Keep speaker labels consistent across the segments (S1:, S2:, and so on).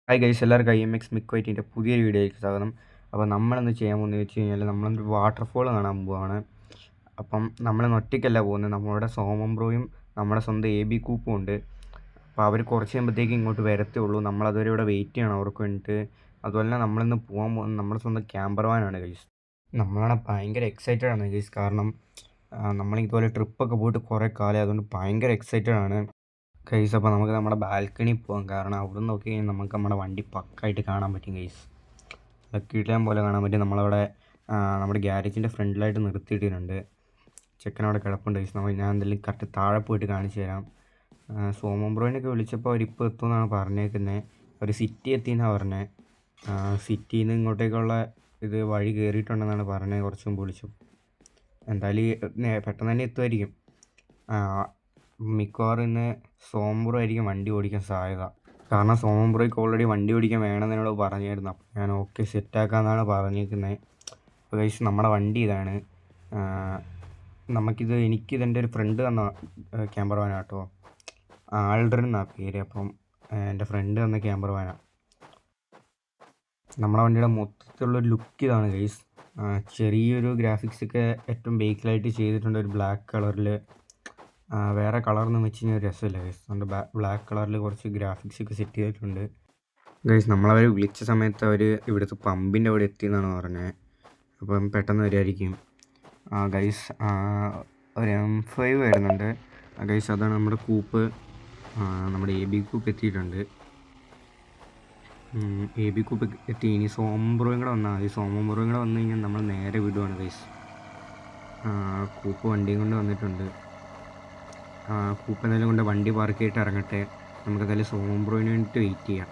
S1: Hi guys, എല്ലാവർക്കും IMX മിക്വൈറ്റിൻ്റെ പുതിയൊരു വീഡിയോയിലേക്ക് സ്വാഗതം. അപ്പോൾ നമ്മളിന്ന് ചെയ്യാൻ പോകുന്നത് വെച്ച് കഴിഞ്ഞാൽ നമ്മളൊരു വാട്ടർഫോൾ കാണാൻ പോവുകയാണ്. അപ്പം നമ്മൾ ഒറ്റയ്ക്കല്ല പോകുന്നത്, നമ്മളുടെ സോമൻ ബ്രോയും നമ്മുടെ സ്വന്തം AB കൂപ്പും ഉണ്ട്. അപ്പോൾ അവർ കുറച്ച് കഴിയുമ്പോഴത്തേക്ക് ഇങ്ങോട്ട് വരത്തേ ഉള്ളൂ. നമ്മളതുവരെ ഇവിടെ വെയിറ്റ് ചെയ്യണം അവർക്ക് വേണ്ടിയിട്ട്. അതുപോലെ തന്നെ നമ്മളിന്ന് പോകാൻ പോകുന്നത് നമ്മുടെ സ്വന്തം ക്യാമ്പർവാനാണ് ഗൈസ്. നമ്മളാണ് ഭയങ്കര എക്സൈറ്റഡ് ആണ് ഗൈസ്. കാരണം നമ്മളിതുപോലെ ട്രിപ്പൊക്കെ പോയിട്ട് കുറേ കാലം, അതുകൊണ്ട് ഭയങ്കര എക്സൈറ്റഡ് ആണ് ഗൈസ്. അപ്പോൾ നമുക്ക് നമ്മുടെ ബാൽക്കണി പോകാം. കാരണം അവിടെ നിന്ന് നോക്കി കഴിഞ്ഞാൽ നമുക്ക് നമ്മുടെ വണ്ടി പക്കായിട്ട് കാണാൻ പറ്റും ഗൈസ്. കിട്ടാൻ പോലെ കാണാൻ പറ്റും. നമ്മളവിടെ നമ്മുടെ ഗ്യാരേജിൻ്റെ ഫ്രണ്ടിലായിട്ട് നിർത്തിയിട്ടിട്ടുണ്ട്. ചെക്കനവിടെ കിടപ്പുണ്ട് ഗൈസ്. ഞാൻ എന്തെങ്കിലും കറക്റ്റ് താഴെ പോയിട്ട് കാണിച്ചു തരാം. സോമൻ ബ്രോയിനൊക്കെ വിളിച്ചപ്പോൾ അവരിപ്പോൾ എത്തുമെന്നാണ് പറഞ്ഞേക്കുന്നത്. അവർ സിറ്റി എത്തിയെന്നാണ് പറഞ്ഞത്. സിറ്റിയിൽ നിന്ന് ഇങ്ങോട്ടേക്കുള്ള ഇത് വഴി കയറിയിട്ടുണ്ടെന്നാണ് പറഞ്ഞത് കുറച്ച് മുമ്പ് വിളിച്ചു. എന്തായാലും പെട്ടെന്ന് തന്നെ എത്തുമായിരിക്കും. മിക്കവാറും ഇന്ന് സോമൻ ബ്രോ ആയിരിക്കും വണ്ടി ഓടിക്കാൻ സാധ്യത. കാരണം സോമൻ ബ്രോയ്ക്ക് ഓൾറെഡി വണ്ടി ഓടിക്കാൻ വേണമെന്ന് എന്നോട് പറഞ്ഞായിരുന്നു. അപ്പോൾ ഞാൻ ഓക്കെ സെറ്റാക്കാമെന്നാണ് പറഞ്ഞിരിക്കുന്നത്. അപ്പോൾ ഗൈസ്, നമ്മുടെ വണ്ടി ഇതാണ്. എനിക്കിതെൻ്റെ ഒരു ഫ്രണ്ട് തന്ന ക്യാമ്പർ വാനാണ് കേട്ടോ. ആൾഡ്രൻ എന്നാണ് പേര്. അപ്പം എൻ്റെ ഫ്രണ്ട് തന്ന ക്യാമ്പർ വാനാണ്. നമ്മുടെ വണ്ടിയുടെ മൊത്തത്തിലുള്ളൊരു ലുക്ക് ഇതാണ് ഗൈസ്. ചെറിയൊരു ഗ്രാഫിക്സൊക്കെ ഏറ്റവും ബേക്കിലായിട്ട് ചെയ്തിട്ടുണ്ട്. ഒരു ബ്ലാക്ക് കളറിൽ, വേറെ കളറൊന്നും വെച്ച് കഴിഞ്ഞാൽ ഒരു രസമില്ല ഗൈസ്. അതുകൊണ്ട് ബ്ലാക്ക് കളറിൽ കുറച്ച് ഗ്രാഫിക്സ് ഒക്കെ സെറ്റ് ചെയ്തിട്ടുണ്ട് ഗൈസ്. നമ്മളവർ വിളിച്ച സമയത്ത് അവർ ഇവിടുത്തെ പമ്പിൻ്റെ അവിടെ എത്തിയെന്നാണ് പറഞ്ഞത്. അപ്പം പെട്ടെന്ന് വരുമായിരിക്കും ഗൈസ്. ഒരു M5 വരുന്നുണ്ട് ഗൈസ്. അതാണ് നമ്മുടെ കൂപ്പ്. നമ്മുടെ AB കൂപ്പ് എത്തിയിട്ടുണ്ട്. AB കൂപ്പ് എത്തി. ഇനി സോമൻ ബ്രോയും കൂടെ വന്നാൽ മതി. സോമൻ ബ്രോയും കൂടെ വന്നു കഴിഞ്ഞാൽ നമ്മൾ നേരെ വിടുവാണ് ഗൈസ്. കൂപ്പ് വണ്ടിയും കൊണ്ട് വന്നിട്ടുണ്ട്. കൂപ്പ് എന്തെങ്കിലും കൊണ്ട് വണ്ടി പാർക്ക് ചെയ്തിട്ട് ഇറങ്ങട്ടെ. നമുക്കെന്തായാലും സോമൻ ബ്രോയിന് വേണ്ടിയിട്ട് വെയിറ്റ് ചെയ്യാം.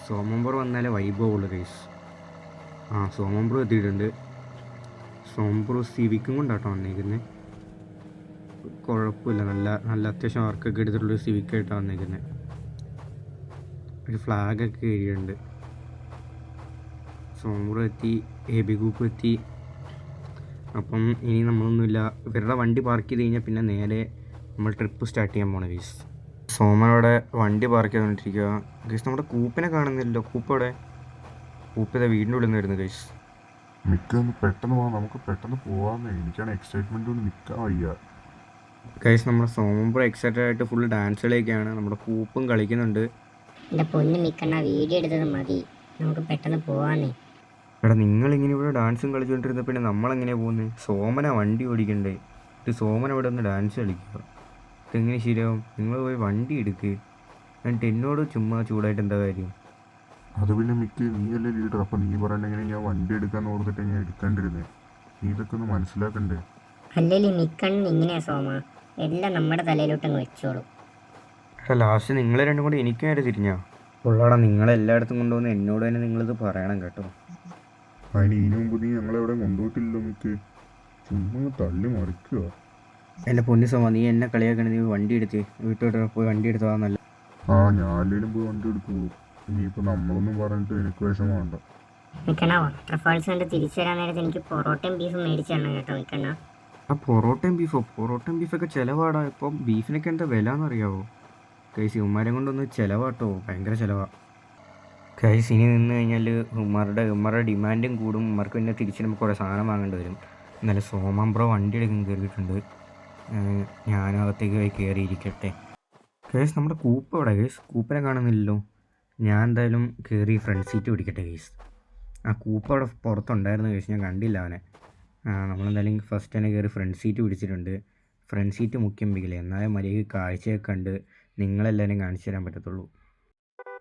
S1: സോമൻ ബ്രോ വന്നാലേ വൈബോവുള്ളൂ ഗൈസ്. സോമൻ ബ്രോ എത്തിയിട്ടുണ്ട്. സോമൻ ബ്രോ സിവിക്കും കൊണ്ടാട്ടോ വന്നേക്കുന്നത്. കുഴപ്പമില്ല, നല്ല അത്യാവശ്യം വർക്കൊക്കെ എടുത്തിട്ടുള്ളൊരു സിവിക്കായിട്ടാണ് വന്നേക്കുന്നത്. ഒരു ഫ്ലാഗൊക്കെ എഴുതിയിട്ടുണ്ട്. സോമൻ ബ്രോ എത്തി, AB കൂപ്പ് എത്തി. അപ്പം ഇനി നമ്മളൊന്നുമില്ല, ഇവരുടെ വണ്ടി പാർക്ക് ചെയ്ത് കഴിഞ്ഞാൽ പിന്നെ നേരെ നമ്മൾ ട്രിപ്പ് സ്റ്റാർട്ട് ചെയ്യാൻ പോകണം ഗൈസ്. സോമനോടെ വണ്ടി പാർക്ക് ചെയ്തുകൊണ്ടിരിക്കുക ഗൈസ്. നമ്മുടെ കൂപ്പിനെ കാണുന്നില്ലല്ലോ. കൂപ്പോടെ കൂപ്പ് വീടിൻ്റെ ഉള്ളിൽ നിന്ന് വരുന്നു ഗൈസ്.
S2: മിക്കൊന്ന് പെട്ടെന്ന് പോകാം, നമുക്ക് പെട്ടെന്ന് പോകാമെന്ന്. എനിക്കാണ് എക്സൈറ്റ്മെൻ്റ് കൊണ്ട് നിൽക്കാൻ വയ്യ
S1: ഗൈസ്. നമ്മുടെ സോമൻ ബ്രോ എക്സൈറ്റഡ് ആയിട്ട് ഫുൾ ഡാൻസ് കളിയൊക്കെയാണ്. നമ്മുടെ കൂപ്പും കളിക്കുന്നുണ്ട്.
S3: എൻ്റെ പൊന്ന് മിക്കണ്ണ, വീഡിയോ എടുത്തത് മതി, നമുക്ക് പെട്ടെന്ന് പോവാന്നേ.
S1: എടാ, നിങ്ങളിങ്ങനെ ഇവിടെ ഡാൻസും കളിച്ചുകൊണ്ടിരുന്ന പിന്നെ നമ്മളെങ്ങനെയാണ് പോകുന്നത്? സോമന വണ്ടി ഓടിക്കണ്ടേ? ഇത് സോമന ഇവിടെ ഒന്ന് ഡാൻസ് കളിക്കുക. ഇതെങ്ങനെ ശരിയാവും? നിങ്ങൾ പോയി വണ്ടി എടുക്കുക. എന്നിട്ട് എന്നോട് ചുമ്മാ ചൂടായിട്ട് എന്താ കാര്യം?
S2: അത് പിന്നെ മിക്ക നീയല്ലേ ലീഡർ. അപ്പം നീ പറയണ്ടെങ്ങനെ ഞാൻ വണ്ടി എടുക്കാൻ ഓർത്തിട്ട് ഞാൻ എടുക്കാണ്ടിരുന്നേ. നീ ഇതൊക്കെ ഒന്ന് മനസ്സിലാക്കണ്ടേ?
S3: അല്ലെങ്കിൽ മിക്കണ്ണൻ ഇങ്ങനെയാ സോമ, എല്ലാം നമ്മുടെ തലയിലോട്ടങ്ങ് വെച്ചോളൂ.
S1: എടാ, ലാസ്റ്റ് നിങ്ങൾ രണ്ടും കൂടി എനിക്ക് നേരെ തിരിഞ്ഞാ ഉള്ളടാ. നിങ്ങളെല്ലായിടത്തും കൊണ്ടുവന്ന് എന്നോട് തന്നെ നിങ്ങളിത് പറയണം കേട്ടോ.
S2: അതിന് ഇതിനു മുമ്പ് നീ ഞങ്ങളെവിടെ കൊണ്ടുപോയിട്ടില്ലല്ലോ മിക്ക്. ചുമ്മാ തള്ളി മറിക്കുക.
S1: എൻ്റെ പൊന്നു സോമ, നീ എന്നെ കളിയാക്കണേ. നീ വണ്ടി എടുത്ത് വീട്ടോട്ട് പോയി വണ്ടി എടുത്തതാ നല്ല.
S2: ഞാനിലും പോയി വണ്ടി എടുക്കുള്ളൂ. ഇനിയിപ്പോൾ നമ്മളൊന്നും പറഞ്ഞിട്ട് എനിക്ക് വിഷമമുണ്ടോ?
S3: മിക്കണ്ണ, വാട്ടർഫാൾസ് കണ്ട് തിരിച്ചു വരാൻ നേരത്ത് എനിക്ക് പൊറോട്ടയും ബീഫും മേടിച്ചു തരണം കേട്ടോ മിക്കണ്ണ.
S1: പൊറോട്ടയും ബീഫൊക്കെ ചിലവാടാ. ഇപ്പം ബീഫിനൊക്കെ എന്താ വില എന്നറിയാവോ കൈസ്? ഉമ്മാരെ കൊണ്ടൊന്ന് ചിലവാട്ടോ, ഭയങ്കര ചിലവാ കൈസ്. ഇനി നിന്ന് കഴിഞ്ഞാൽ ഉമ്മറുടെ ഡിമാൻഡും കൂടും. ഉമ്മർക്ക് പിന്നെ തിരിച്ച് നമുക്ക് കുറേ സാധനം വാങ്ങേണ്ടി വരും. എന്നാലും സോമൻ ബ്രോ വണ്ടി എടുക്കാൻ കയറിയിട്ടുണ്ട്. ഞാനകത്തേക്ക് പോയി കയറിയിരിക്കട്ടെ കേസ്. നമ്മുടെ കൂപ്പ് എവിടെ കേസ്? കൂപ്പിനെ കാണുന്നില്ലല്ലോ. ഞാൻ എന്തായാലും കയറി ഫ്രണ്ട് സീറ്റ് പിടിക്കട്ടെ കേസ്. കൂപ്പ് അവിടെ പുറത്തുണ്ടായിരുന്നു കേസ്, ഞാൻ കണ്ടില്ല അവനെ. നമ്മളെന്തായാലും ഫസ്റ്റ് തന്നെ കയറി ഫ്രണ്ട് സീറ്റ് പിടിച്ചിട്ടുണ്ട്. ഫ്രണ്ട് സീറ്റ് മുഖ്യം പിടിക്കില്ല, എന്നാലും മര്യാദയ്ക്ക് കാഴ്ചയൊക്കെ കണ്ട് നിങ്ങളെല്ലാവരും കാണിച്ചു തരാൻ പറ്റത്തുള്ളൂ.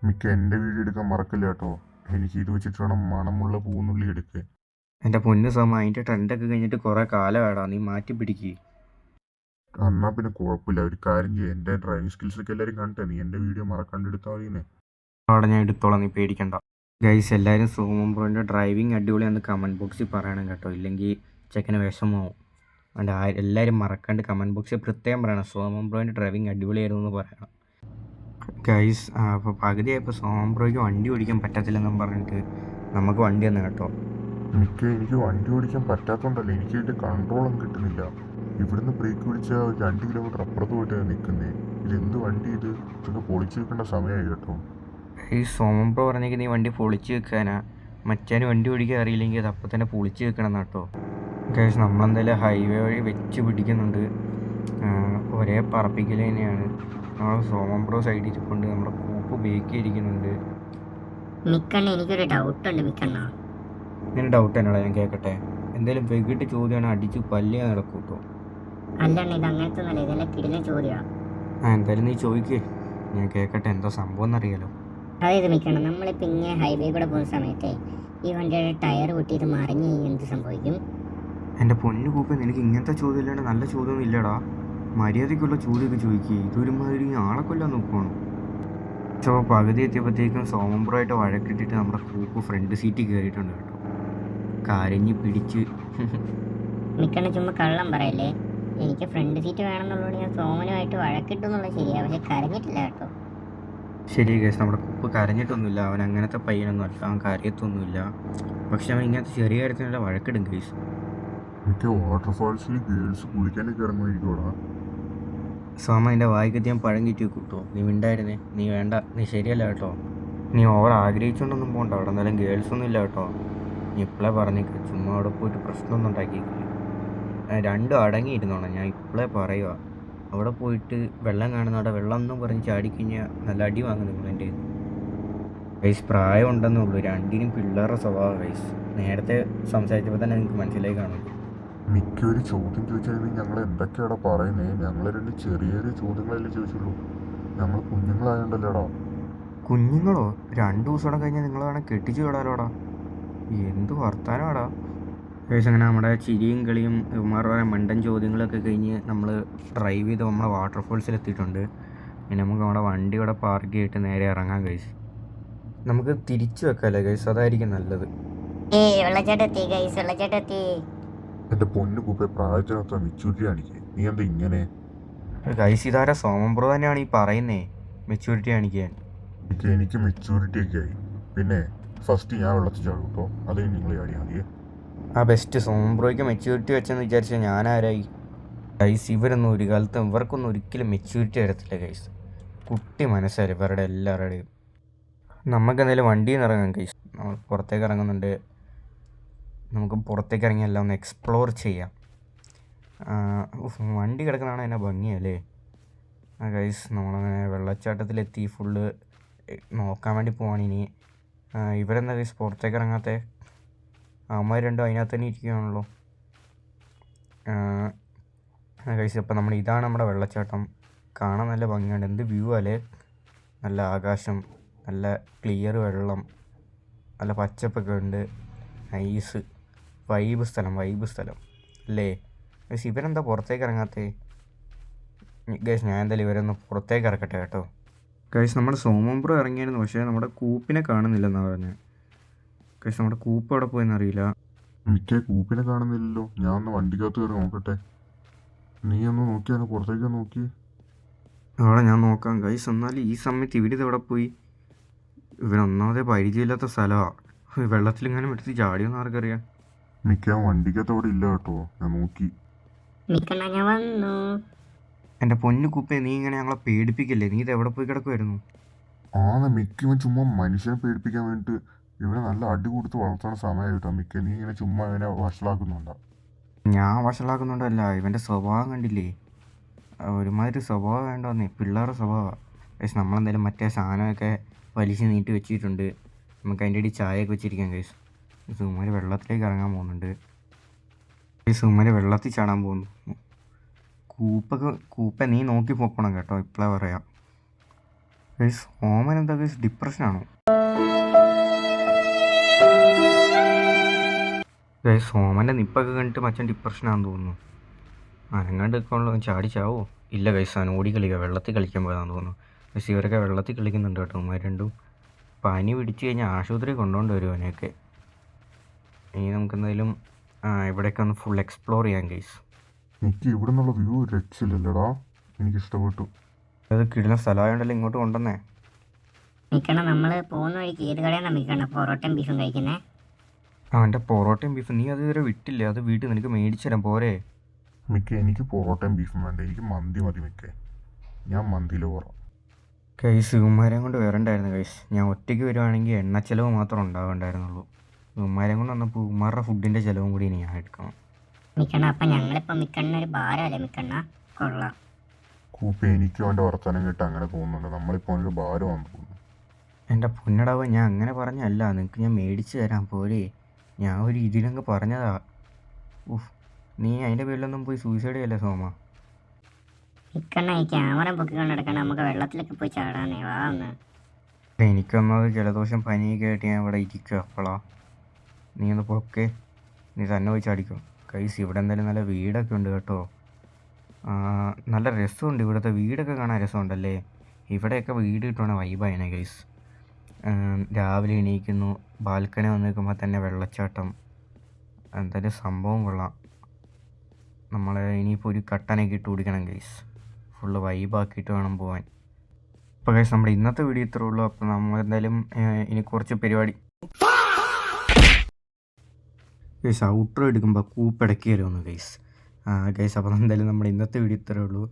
S2: മിക്ക എൻ്റെ വീഡിയോ എടുക്കാൻ മറക്കില്ല കേട്ടോ. എനിക്ക് ഇത് വെച്ചിട്ട് വേണം മണമുള്ള പൂന്നുള്ളി എടുക്കുക.
S1: എൻ്റെ പൊന്നു സോമ, അതിൻ്റെ ട്രെൻഡൊക്കെ കഴിഞ്ഞിട്ട് കുറേ കാലമാടാ. നീ മാറ്റി പിടിക്കുക.
S2: എന്നാൽ പിന്നെ കുഴപ്പമില്ല. ഒരു കാര്യം ചെയ്യും, എൻ്റെ ഡ്രൈവിംഗ് സ്കിൽസൊക്കെ എല്ലാവരും കണ്ടേ. നീ എൻ്റെ വീഡിയോ മറക്കാണ്ടെടുത്താൽ മതിയെന്നേ.
S1: അവിടെ ഞാൻ എടുത്തോളാം, നീ പേടിക്കണ്ട ഗൈസ്. എല്ലാവരും സോമൻ ബ്രോൻ്റെ ഡ്രൈവിംഗ് അടിപൊളിയാണെന്ന് കമൻറ്റ് ബോക്സിൽ പറയണം കേട്ടോ. ഇല്ലെങ്കിൽ ചെക്കന് വിഷമമാവും. അതുകൊണ്ട് എല്ലാവരും മറക്കാണ്ട് കമൻറ്റ് ബോക്സിൽ പ്രത്യേകം പറയണം സോമൻ ബ്രോൻ്റെ ഡ്രൈവിംഗ് അടിപൊളിയായിരുന്നു എന്ന് പറയണം ഗൈസ്. അപ്പോൾ പകുതിയായപ്പോൾ സോമൻ ബ്രോയ്ക്ക് വണ്ടി ഓടിക്കാൻ പറ്റത്തില്ലെന്നും പറഞ്ഞിട്ട് നമുക്ക് വണ്ടി തന്നു കേട്ടോ.
S2: എനിക്ക് വണ്ടി ഓടിക്കാൻ പറ്റാത്തതുകൊണ്ടല്ല, എനിക്ക് ഇതിൻ്റെ കൺട്രോളൊന്നും കിട്ടുന്നില്ല. ഇവിടുന്ന് ബ്രേക്ക് പിടിച്ചാൽ ഒരു 2 കിലോമീറ്റർ അപ്പുറത്ത് പോയിട്ടാണ് നിൽക്കുന്നത്. ഇതെന്ത് വണ്ടി ഇത്? ഇതൊക്കെ പൊളിച്ച് വെക്കേണ്ട സമയമായി കേട്ടോ.
S1: ഈ സോമൻ ബ്രോ പറഞ്ഞെങ്കിൽ നീ വണ്ടി പൊളിച്ച് വെക്കാനാ, മച്ചാന് വണ്ടി ഓടിക്കാൻ അറിയില്ലെങ്കിൽ അത് അപ്പം തന്നെ പൊളിച്ച് വെക്കണം കേട്ടോ. ഗൈസ് നമ്മളെന്തായാലും ഹൈവേ വഴി വെച്ച് പിടിക്കുന്നുണ്ട്. ഒരേ പറപ്പിക്കൽ തന്നെയാണ്. നമ്മൾ സോമൻ ബ്രോ സൈഡിൽ ഇരിപ്പുണ്ട്, നമ്മുടെ കൂപ്പ് ബേക്ക് ഇരിക്കുന്നുണ്ട്.
S3: മിക്കണ്ണ എനിക്കൊരു ഡൗട്ടുണ്ട് മിക്കണ്ണ.
S1: നിന്റെ ഡൗട്ട് എന്നാടാ, ഞാൻ കേൾക്കട്ടെ. എന്തായാലും വെകിട്ട് ചോദ്യമാണ്, അടിച്ച് പല്ലിയാ നടക്കും കേട്ടോ.
S3: അല്ലണ്ണ ഇത് അങ്ങനത്തെ ഒന്നല്ല, ഇതെല്ലാം കിടില ചോദ്യമാണ്.
S1: എന്തായാലും നീ ചോദിക്കേ, ഞാൻ കേൾക്കട്ടെ എന്താ സംഭവം എന്നറിയാലോ.
S3: അതായത് മിക്കണം, നമ്മളിപ്പോൾ ഇങ്ങനെ ഹൈവേ കൂടെ പോകുന്ന സമയത്തെ ഈ വണ്ടിയുടെ ടയർ പൊട്ടിയിട്ട് മറിഞ്ഞ് കഴിഞ്ഞാൽ എന്ത് സംഭവിക്കും?
S1: എൻ്റെ പൊന്നു കൂപ്പ, നിനക്ക് ഇങ്ങനത്തെ ചോദ്യം ഇല്ലാണ്ട് നല്ല ചോദ്യമൊന്നും ഇല്ലടാ. മര്യാദയ്ക്കുള്ള ചോദ്യമൊക്കെ ചോദിക്കുക. ഇതൊരുമാതിരി ആളെ കൊല്ലാൻ നോക്കുവാണ്. പക്ഷേ പകുതി എത്തിയപ്പോഴത്തേക്കും സോമംബ്രോയിട്ട് വഴക്കിട്ടിട്ട് നമ്മുടെ കൂപ്പ് ഫ്രണ്ട് സീറ്റിൽ കയറിയിട്ടുണ്ട് കേട്ടോ. കരഞ്ഞ് പിടിച്ച്.
S3: മിക്കണ്ണ ചുമ്മാ കള്ളം പറയല്ലേ. എനിക്ക് ഫ്രണ്ട് സീറ്റ് വേണമെന്നുള്ളതുകൊണ്ട് ഞാൻ സോമനുമായിട്ട് വഴക്കിട്ടു എന്നുള്ളത് ശരിയാണ്, പക്ഷെ കരഞ്ഞിട്ടില്ല കേട്ടോ.
S1: ശരി കേസ്, നമ്മുടെ കുപ്പ് കരഞ്ഞിട്ടൊന്നുമില്ല. അവൻ അങ്ങനത്തെ പയ്യനൊന്നും അല്ല, അവൻ കരയത്തൊന്നുമില്ല. പക്ഷെ അവൻ ഇങ്ങനത്തെ ചെറിയ കാര്യത്തിനുള്ള വഴക്കിടും കേസ്.
S2: മിക്ക വാട്ടർഫാൾസിൽ ഗേൾസ് കുളിക്കാനൊക്കെ ഇറങ്ങുമായിരിക്കോടാ.
S1: സോമ എൻ്റെ വായിക്കത്തി ഞാൻ പഴം കിറ്റി കൂട്ടോ. നീ മിണ്ടായിരുന്നേ, നീ വേണ്ട, നീ ശരിയല്ല കേട്ടോ. നീ ഓവർ ആഗ്രഹിച്ചുകൊണ്ടൊന്നും പോകണ്ട. അവിടെ എന്തായാലും ഗേൾസൊന്നും ഇല്ല കേട്ടോ. നീ ഇപ്പോഴേ പറഞ്ഞേക്ക്, ചുമ്മാ അവിടെ പോയിട്ട് പ്രശ്നമൊന്നും ഉണ്ടാക്കിയിട്ടില്ല. രണ്ടും അടങ്ങിയിരുന്നോണം, ഞാൻ ഇപ്പോഴേ പറയുക. അവിടെ പോയിട്ട് വെള്ളം കാണുന്ന അവിടെ വെള്ളം എന്നും പറഞ്ഞ് ചാടിക്കഴിഞ്ഞാൽ നല്ല അടി വാങ്ങും നിങ്ങളെൻ്റെ. വയസ്സ് പ്രായം ഉണ്ടെന്നുള്ളൂ, രണ്ടിനും പിള്ളേരുടെ സ്വഭാവം. വയസ്സ് നേരത്തെ സംസാരിച്ചപ്പോൾ തന്നെ നിങ്ങൾക്ക് മനസ്സിലായി കാണും.
S2: മിക്ക ഒരു ചോദ്യം ചോദിച്ചാൽ ഞങ്ങൾ എന്തൊക്കെയാടാ പറയുന്നത്? ഞങ്ങൾ രണ്ട് ചെറിയ ചെറിയ ചോദ്യങ്ങളല്ലേ ചോദിച്ചുള്ളൂ. ഞങ്ങൾ കുഞ്ഞുങ്ങളായോണ്ടല്ലേടാ.
S1: കുഞ്ഞുങ്ങളോ? 2 ദിവസം കഴിഞ്ഞാൽ നിങ്ങൾ വേണം കെട്ടിച്ചു വിടാലോടാ. എന്ത് വർത്താനമാടാ. ഏകദേശം അങ്ങനെ നമ്മുടെ ചിരിയും കളിയും ഇവന്മാരുടെ മണ്ടൻ ചോദ്യങ്ങളൊക്കെ കഴിഞ്ഞ് നമ്മൾ ഡ്രൈവ് ചെയ്ത് നമ്മളെ വാട്ടർഫോൾസിൽ എത്തിയിട്ടുണ്ട്. ഇനി നമുക്ക് നമ്മുടെ വണ്ടി ഇവിടെ പാർക്ക് ചെയ്തിട്ട് നേരെ ഇറങ്ങാം ഗൈസ്. നമുക്ക് തിരിച്ചു വെക്കാമല്ലേ ഗൈസ്, അതായിരിക്കും നല്ലത്.
S3: വെള്ളച്ചാട്ടത്തി ഗൈസ്, വെള്ളച്ചാട്ടത്തി.
S2: എൻ്റെ പൊന്നു കൂപ്പെ, പ്രായത്തിനൊത്ത മെച്യൂരിറ്റി കാണിക്കേ. നീ എന്താ ഇങ്ങനെ?
S1: ഗൈസ് ഇതാരാ? സോമൻ ബ്രോ തന്നെയാണ് ഈ പറയുന്നേ മെച്യൂരിറ്റി കാണിക്കാൻ.
S2: എനിക്ക് മെച്യൂരിറ്റി ഒക്കെ ആയി. പിന്നെ ഫസ്റ്റ് ഞാൻ വെള്ളത്തിൽ ചാടും കേട്ടോ, അത് നിങ്ങൾ ചാടിയാൽ മതിയേ.
S1: ആ ബെസ്റ്റ്. സോമൻ ബ്രോയ്ക്ക് മെച്യൂരിറ്റി വെച്ചെന്ന് വിചാരിച്ചാൽ ഞാനാരായി? ഗൈസ് ഇവരൊന്നും ഒരു കാലത്തും ഇവർക്കൊന്നും ഒരിക്കലും മെച്യൂരിറ്റി വരത്തില്ല ഗൈസ്. കുട്ടി മനസ്സല്ലേ ഇവരുടെ എല്ലാവരുടെയും. നമുക്ക് എന്തായാലും വണ്ടിയിൽ നിന്ന് ഇറങ്ങാം ഗൈസ്. നമ്മൾ പുറത്തേക്ക് ഇറങ്ങുന്നുണ്ട്. നമുക്ക് പുറത്തേക്ക് ഇറങ്ങി എല്ലാം ഒന്ന് എക്സ്പ്ലോർ ചെയ്യാം. വണ്ടി കിടക്കുന്നതാണ് എന്നെ ഭംഗിയല്ലേ. ഗൈസ് നമ്മളങ്ങനെ വെള്ളച്ചാട്ടത്തിലെത്തി ഫുള്ള് നോക്കാൻ വേണ്ടി പോവാണ് ഇനി. ഇവരെന്താ ഗൈസ് പുറത്തേക്ക് ഇറങ്ങാത്തേ? അമ്മ രണ്ടും അതിനകത്ത് തന്നെ ഇരിക്കുകയാണല്ലോ. ഗൈസ് അപ്പോൾ ഇതാണ് നമ്മുടെ വെള്ളച്ചാട്ടം. കാണാൻ നല്ല ഭംഗിയുണ്ട്. എന്ത് വ്യൂ അല്ലേ. നല്ല ആകാശം, നല്ല ക്ലിയർ വെള്ളം, നല്ല പച്ചപ്പൊക്കെ ഉണ്ട്. നൈസ് വൈബ് സ്ഥലം അല്ലേ ഗൈസ്. ഇവരെന്താ പുറത്തേക്ക് ഇറങ്ങാത്തേ? ഗൈസ് ഞാൻ എന്തായാലും ഇവരൊന്ന് പുറത്തേക്ക് ഇറക്കട്ടെ കേട്ടോ. ഗൈസ് നമ്മുടെ സോമൻ ബ്രോ ഇറങ്ങിയായിരുന്നു, പക്ഷേ നമ്മുടെ കൂപ്പിനെ കാണുന്നില്ലെന്നാണ് പറഞ്ഞത്. ഗൈസ് നമ്മുടെ കൂപ്പ് അവിടെ പോയെന്നറിയില്ല.
S2: മിക്ക കൂപ്പിനെ കാണുന്നില്ലല്ലോ. ഞാൻ ഒന്ന് വണ്ടിക്കകത്ത് കയറി നോക്കട്ടെ. നീ ഒന്ന് നോക്കിയാൽ പുറത്തേക്ക് നോക്കി.
S1: അവിടെ ഞാൻ നോക്കാം ഗൈസ്. എന്നാലും ഈ സമയത്ത് ഇവരിത് എവിടെ പോയി? ഇവരൊന്നാമതേ പരിചയമില്ലാത്ത സ്ഥലമാണ്. വെള്ളത്തിലിങ്ങനെ എടുത്ത് ചാടിയൊന്നും ആർക്കറിയാം.
S2: മിക്ക വണ്ടിക്കകത്ത് അവിടെ ഇല്ല കേട്ടോ, ഞാൻ നോക്കി.
S3: മിക്കണ്ണ ഞാൻ വന്നു.
S1: എൻ്റെ പൊന്നു കുപ്പേ, നീ ഇങ്ങനെ ഞങ്ങളെ പേടിപ്പിക്കല്ലേ. നീ ഇത് എവിടെ പോയി കിടക്കുമായിരുന്നു?
S2: മിക്കവൻ ചുമ്മാ മനുഷ്യനെ പേടിപ്പിക്കാൻ വേണ്ടിയിട്ട് ഇവിടെ നല്ല അടി കൊടുത്ത് വളർത്തുന്ന സമയം കേട്ടോ. മിക്ക നീ ഇങ്ങനെ ചുമ്മാ ഇവനെ വഷളാക്കുന്നുണ്ടോ?
S1: ഞാൻ വഷളാക്കുന്നുണ്ടല്ല, ഇവൻ്റെ സ്വഭാവം കണ്ടില്ലേ. ഒരുമാതിരി സ്വഭാവം വേണ്ടോന്നേ, പിള്ളേരുടെ സ്വഭാവമാണ്. ഗൈസ് നമ്മളെന്തായാലും മറ്റേ സാധനമൊക്കെ വലിച്ച് നീട്ടി വെച്ചിട്ടുണ്ട്. നമുക്ക് അതിൻ്റെ ഇടയിൽ ചായയൊക്കെ വെച്ചിരിക്കാം ഗൈസ്. സുമാര് വെള്ളത്തിലേക്ക് ഇറങ്ങാൻ പോകുന്നുണ്ട്. സുമാര് വെള്ളത്തിൽ ചാടാൻ പോകുന്നു. കൂപ്പ നീ നോക്കി പോക്കണം കേട്ടോ, ഇപ്പോഴേ പറയാം. ഗൈസ് ഓമൻ എന്താ ഗൈസ് ഡിപ്രഷനാണോ? ഗൈസ് ഓമൻ്റെ നിപ്പൊക്കെ കണ്ടിട്ട് മച്ചൻ ഡിപ്രഷനാണെന്ന് തോന്നുന്നു. അനങ്ങാണ്ട് നിൽക്കാനുള്ള ചാടിച്ചാവോ? ഇല്ല ഗൈസ്, അവൻ ഓടി കളിക്കുക, വെള്ളത്തിൽ കളിക്കാൻ പോയതാണെന്ന് തോന്നുന്നു. ഗൈസ് ഇവരൊക്കെ വെള്ളത്തിൽ കളിക്കുന്നുണ്ട് കേട്ടോ. ഇവന്മാർ രണ്ടും പനി പിടിച്ച് കഴിഞ്ഞാൽ ആശുപത്രി കൊണ്ടുകൊണ്ട് വരും അവനെയൊക്കെ. ഇനി നമുക്കെന്തായാലും ഇവിടെയൊക്കെ ഒന്ന് ഫുൾ എക്സ്പ്ലോർ ചെയ്യാം ഗൈസ്.
S2: എനിക്ക് ഇവിടെ നിന്നുള്ള വ്യൂ രക്ഷയില്ലല്ലോടാ, എനിക്കിഷ്ടപ്പെട്ടു.
S1: അത് കിടുന്ന സ്ഥലമായോണ്ടല്ലോ ഇങ്ങോട്ട് കൊണ്ടുവന്നേ.
S3: മിക്കണ്ണ നമ്മൾ പോകുന്ന വഴിക്ക് ഏത് കടയാണ് മിക്കണ്ണ പൊറോട്ടയും ബീഫും കഴിക്കുന്നത്?
S1: അവൻ്റെ പൊറോട്ടയും ബീഫും നീ അത് ഇതുവരെ വിട്ടില്ലേ? അത് വീട്ടിൽ നിനക്ക് മേടിച്ചു തരാം പോരെ?
S2: മിക്ക എനിക്ക് പൊറോട്ടയും ബീഫും വേണ്ട, എനിക്ക് മന്തി മതി മിക്ക. ഞാൻ മന്തിയിൽ പോറാം.
S1: ഗൈസ് ഇവന്മാരെയും കൊണ്ട് വരണ്ടായിരുന്നു ഗൈസ്. ഞാൻ ഒറ്റയ്ക്ക് വരുവാണെങ്കിൽ എണ്ണ ചിലവ് മാത്രം ഉണ്ടാകണ്ടായിരുന്നുള്ളൂ. ഇവന്മാരെയും കൊണ്ട് വന്നപ്പോൾ ഇവന്മാരുടെ ഫുഡിൻ്റെ ചിലവും കൂടി ഇനി ഞാൻ എടുക്കണം.
S3: മിക്കണ്ണ അപ്പം ഞങ്ങളിപ്പോൾ മിക്കണ്ണൊരു ഭാരമല്ലേ മിക്കണ്ണ? കൊള്ളാം.
S2: കൂപ്പി എനിക്കും അവൻ്റെ വർത്തമാനം കേട്ട് അങ്ങനെ തോന്നുന്നുണ്ട്. നമ്മളിപ്പോൾ അവനൊരു ഭാരമാണെന്ന് തോന്നുന്നു.
S1: എൻ്റെ പൊന്നടാവ്, ഞാൻ അങ്ങനെ പറഞ്ഞല്ല. നിങ്ങൾക്ക് ഞാൻ മേടിച്ച് തരാം പോരെ. ഞാൻ ഒരു ഇതിലങ്ങ് പറഞ്ഞതാ. ഉഫ്, നീ അതിൻ്റെ പേരിലൊന്നും പോയി സൂയിസൈഡ് ചെയ്യല്ലേ സോമ.
S3: മിക്കണ്ണ ഈ ക്യാമറ പൊക്കിക്കൊണ്ട് എടുക്കണ്ട, നമുക്ക് വെള്ളത്തിലൊക്കെ പോയി ചാടാന്നേ. വാ ഒന്ന്.
S1: എനിക്കൊന്നത് ജലദോഷം പനിയൊക്കെ ആയിട്ട് ഞാൻ ഇവിടെ ഇരിക്കുക. അപ്പോളാ നീ ഒന്ന് പൊക്കെ, നീ തന്നെ പോയി ചാടിക്കോ. കൈസ് ഇവിടെ എന്തായാലും നല്ല വീടൊക്കെ ഉണ്ട് കേട്ടോ. നല്ല രസമുണ്ട് ഇവിടുത്തെ വീടൊക്കെ കാണാൻ രസമുണ്ടല്ലേ. ഇവിടെയൊക്കെ വീട് കിട്ടുവാണ് വൈബായനെ കൈസ്. രാവിലെ എണീക്കുന്നു, ബാൽക്കണി വന്ന് നിൽക്കുമ്പോൾ തന്നെ വെള്ളച്ചാട്ടം. എന്തായാലും സംഭവം കൊള്ളാം. നമ്മൾ ഇനിയിപ്പോൾ ഒരു കട്ടനൊക്കെ ഇട്ട് കുടിക്കണം ഗൈസ്. ഫുള്ള് വൈബാക്കിയിട്ട് വേണം പോകാൻ. അപ്പോൾ ഗൈസ് നമ്മുടെ ഇന്നത്തെ വീഡിയോ ഇത്രേ ഉള്ളൂ. അപ്പോൾ നമ്മൾ എന്തായാലും ഇനി കുറച്ച് പരിപാടി ഗൈസ് ഔട്ട്രോ എടുക്കുമ്പോൾ കൂപ്പിടക്കി വരുമെന്ന് ഗൈസ്. ഗൈസ് അപ്പോൾ എന്തായാലും നമ്മുടെ ഇന്നത്തെ വീഡിയോ ഇത്രേ ഉള്ളൂ.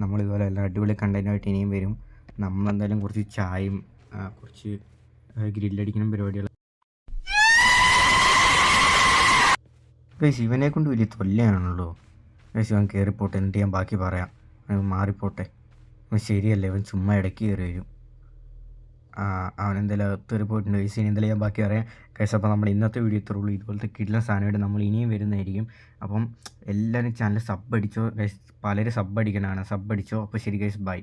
S1: നമ്മളിതുപോലെ എല്ലാം അടിപൊളി കണ്ടൻറ്റായിട്ട് ഇനിയും വരും. നമ്മളെന്തായാലും കുറച്ച് ചായയും കുറച്ച് ഗ്രില്ലടിക്കണം പരിപാടികൾ. ഗൈസ് ഇവനെ കൊണ്ട് വലിയ തൊല്ലയാണല്ലോ ഗൈസ്. ഇവൻ കയറിപ്പോട്ടെ, എന്നിട്ട് ഞാൻ ബാക്കി പറയാം. മാറിപ്പോട്ടെ. അവൻ ശരിയല്ലേ, അവൻ ചുമ്മാ ഇടയ്ക്ക് കയറി വരും. അവനെന്തായാലും അകത്ത് പോയിട്ടുണ്ട് ഗൈസ്. ഇനി എന്തായാലും ഞാൻ ബാക്കി പറയാം ഗൈസ്. അപ്പോൾ നമ്മുടെ ഇന്നത്തെ വീഡിയോ ഇത്രേ ഉള്ളൂ. ഇതുപോലത്തെ കിടിലൻ സാധനമായിട്ട് നമ്മൾ ഇനിയും വരുന്നതായിരിക്കും. അപ്പം എല്ലാവരും ചാനൽ സബ് അടിച്ചോ ഗൈസ്. പലരും സബ് അടിക്കണതാണ്. സബ് അടിച്ചോ. അപ്പോൾ ശരി ഗൈസ്, ബൈ.